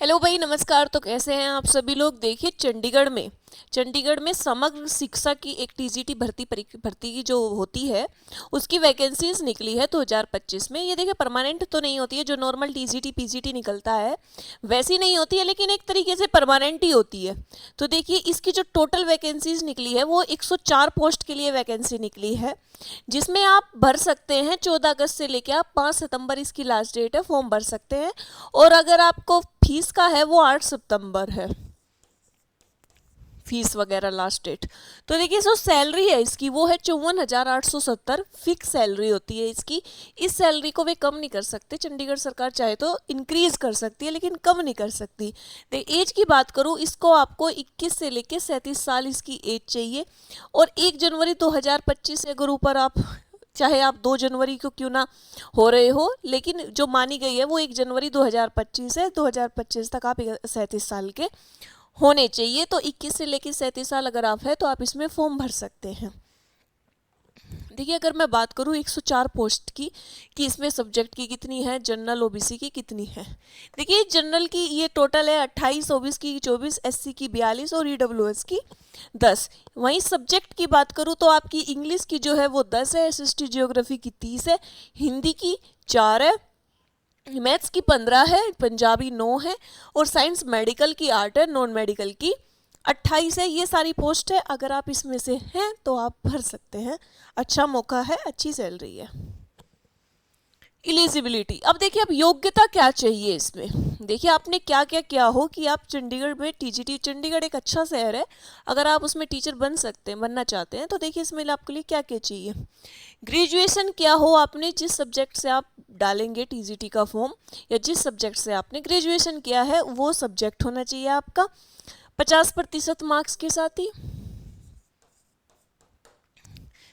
Hello भाई, नमस्कार। तो कैसे हैं आप सभी लोग। देखिए, चंडीगढ़ में समग्र शिक्षा की एक टीजीटी भर्ती की जो होती है उसकी वैकेंसीज निकली है 2025 में। ये देखिए, परमानेंट तो नहीं होती है, जो नॉर्मल टीजीटी पीजीटी निकलता है वैसी नहीं होती है, लेकिन एक तरीके से परमानेंट ही होती है। तो देखिए, इसकी जो टोटल वैकेंसीज निकली है वो 104 पोस्ट के लिए वैकेंसी निकली है, जिसमें आप भर सकते हैं 14 अगस्त से लेकर आप 5 सितंबर इसकी लास्ट डेट है, फॉर्म भर सकते हैं। और अगर आपको फीस का है वो 8 सितंबर है, फीस वगैरह लास्ट डेट। तो देखिए, जो सैलरी है इसकी वो है 54,870, फिक्स सैलरी होती है इसकी। इस सैलरी को वे कम नहीं कर सकते। चंडीगढ़ सरकार चाहे तो इंक्रीज कर सकती है, लेकिन कम नहीं कर सकती। तो एज की बात करूँ, इसको आपको 21 से लेकर 37 साल इसकी एज चाहिए। और 1 जनवरी 2025 से अगर ऊपर आप, चाहे आप 2 जनवरी को क्यों ना हो रहे हो, लेकिन जो मानी गई है वो 1 जनवरी 2025 है। 2025 तक आप 37 साल के होने चाहिए। तो 21 से लेकर 37 साल अगर आप है तो आप इसमें फॉर्म भर सकते हैं। देखिए, अगर मैं बात करूँ 104 पोस्ट की कि इसमें सब्जेक्ट की कितनी है, जनरल ओबीसी की कितनी है। देखिए, जनरल की ये टोटल है 28, ओबीसी की 24, एससी की 42 और ईडब्ल्यूएस की 10। वहीं सब्जेक्ट की बात करूँ तो आपकी इंग्लिश की जो है वो 10 है, एसएसटी जियोग्राफी की 30 है, हिंदी की 4 है, मैथ्स की 15 है, पंजाबी 9 है और साइंस मेडिकल की 8 है, नॉन मेडिकल की 28 है। ये सारी पोस्ट है। अगर आप इसमें से हैं तो आप भर सकते हैं। अच्छा मौका है, अच्छी सैलरी है। एलिजिबिलिटी, अब देखिए, अब योग्यता क्या चाहिए इसमें। देखिए, आपने क्या क्या किया हो कि आप चंडीगढ़ में टीजीटी, चंडीगढ़ एक अच्छा शहर है, अगर आप उसमें टीचर बनना चाहते हैं तो देखिए इसमें आपके लिए क्या क्या चाहिए। ग्रेजुएशन क्या हो आपने, जिस सब्जेक्ट से आप डालेंगे टीजीटी का फॉर्म या जिस सब्जेक्ट से आपने ग्रेजुएशन किया है वो सब्जेक्ट होना चाहिए आपका 50% मार्क्स के साथ ही।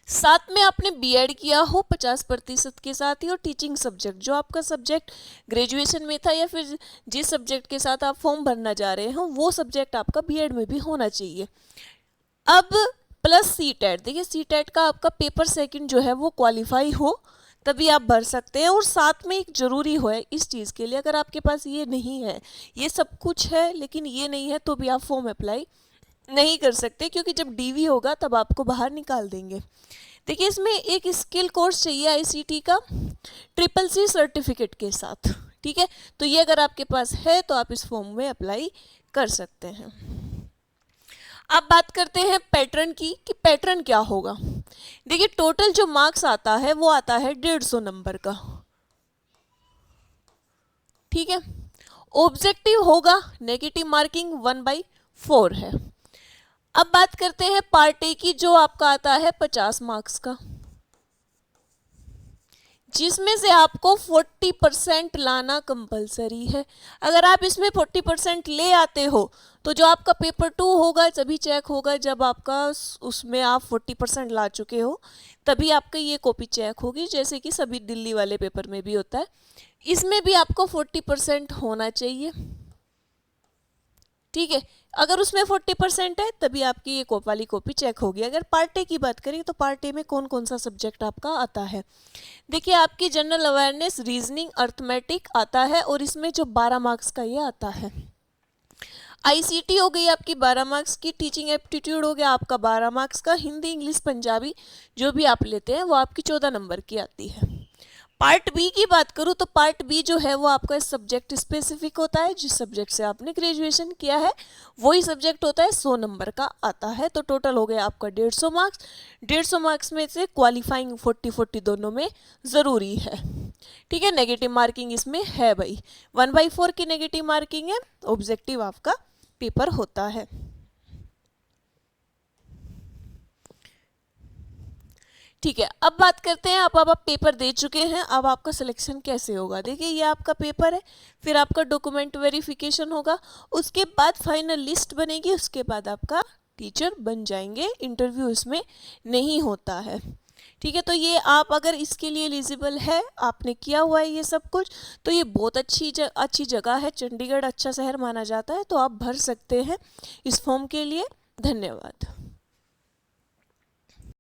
साथ में आपने बीएड किया हो 50% के साथ ही, और टीचिंग सब्जेक्ट जो आपका सब्जेक्ट ग्रेजुएशन में था या फिर जिस सब्जेक्ट के साथ आप फॉर्म भरना जा रहे हो वो सब्जेक्ट आपका बीएड में भी होना चाहिए। अब प्लस सीटेट, देखिए सीटेट का आपका पेपर सेकंड जो है वो क्वालिफाई हो तभी आप भर सकते हैं। और साथ में एक ज़रूरी हो है इस चीज़ के लिए, अगर आपके पास ये नहीं है, ये सब कुछ है लेकिन ये नहीं है, तो भी आप फॉर्म अप्लाई नहीं कर सकते, क्योंकि जब डीवी होगा तब आपको बाहर निकाल देंगे। देखिए, इसमें एक स्किल कोर्स चाहिए आईसीटी का CCC सर्टिफिकेट के साथ। ठीक है, तो ये अगर आपके पास है तो आप इस फॉर्म में अप्लाई कर सकते हैं। अब बात करते हैं पैटर्न की कि पैटर्न क्या होगा। देखिए, टोटल जो मार्क्स आता है वो आता है 150 नंबर का। ठीक है, ऑब्जेक्टिव होगा, नेगेटिव मार्किंग 1/4 है। अब बात करते हैं पार्ट ए की, जो आपका आता है 50 मार्क्स का, जिसमें से आपको 40% लाना कंपलसरी है। अगर आप इसमें 40% ले आते हो तो जो आपका पेपर 2 होगा तभी चेक होगा, जब आपका उसमें आप 40% ला चुके हो तभी आपका ये कॉपी चेक होगी, जैसे कि सभी दिल्ली वाले पेपर में भी होता है। इसमें भी आपको 40% होना चाहिए। ठीक है, अगर उसमें 40% है तभी आपकी ये वाली कॉपी चेक होगी। अगर पार्ट ए की बात करें तो पार्ट ए में कौन कौन सा सब्जेक्ट आपका आता है। देखिए, आपकी जनरल अवेयरनेस, रीजनिंग, अर्थमेटिक आता है, और इसमें जो 12 मार्क्स का ये आता है। आईसीटी हो गई आपकी 12 मार्क्स की, टीचिंग एप्टीट्यूड हो गया आपका 12 मार्क्स का, हिंदी, इंग्लिश, पंजाबी जो भी आप लेते हैं वो आपकी 14 नंबर की आती है। पार्ट बी की बात करूँ तो पार्ट बी जो है वो आपका सब्जेक्ट स्पेसिफिक होता है, जिस सब्जेक्ट से आपने ग्रेजुएशन किया है वही सब्जेक्ट होता है, 100 नंबर का आता है। तो टोटल हो गया आपका 150 मार्क्स। 150 मार्क्स में से क्वालिफाइंग 40-40 दोनों में ज़रूरी है। ठीक है, नेगेटिव मार्किंग इसमें है भाई, 1/4 की नेगेटिव मार्किंग है, ऑब्जेक्टिव आपका पेपर होता है। ठीक है, अब बात करते हैं, अब आप पेपर दे चुके हैं, अब आपका सिलेक्शन कैसे होगा। देखिए, ये आपका पेपर है, फिर आपका डॉक्यूमेंट वेरिफिकेशन होगा, उसके बाद फाइनल लिस्ट बनेगी, उसके बाद आपका टीचर बन जाएंगे। इंटरव्यू इसमें नहीं होता है। ठीक है, तो ये आप अगर इसके लिए एलिजिबल है, आपने किया हुआ है ये सब कुछ, तो ये बहुत अच्छी जगह है। चंडीगढ़ अच्छा शहर माना जाता है, तो आप भर सकते हैं इस फॉर्म के लिए। धन्यवाद।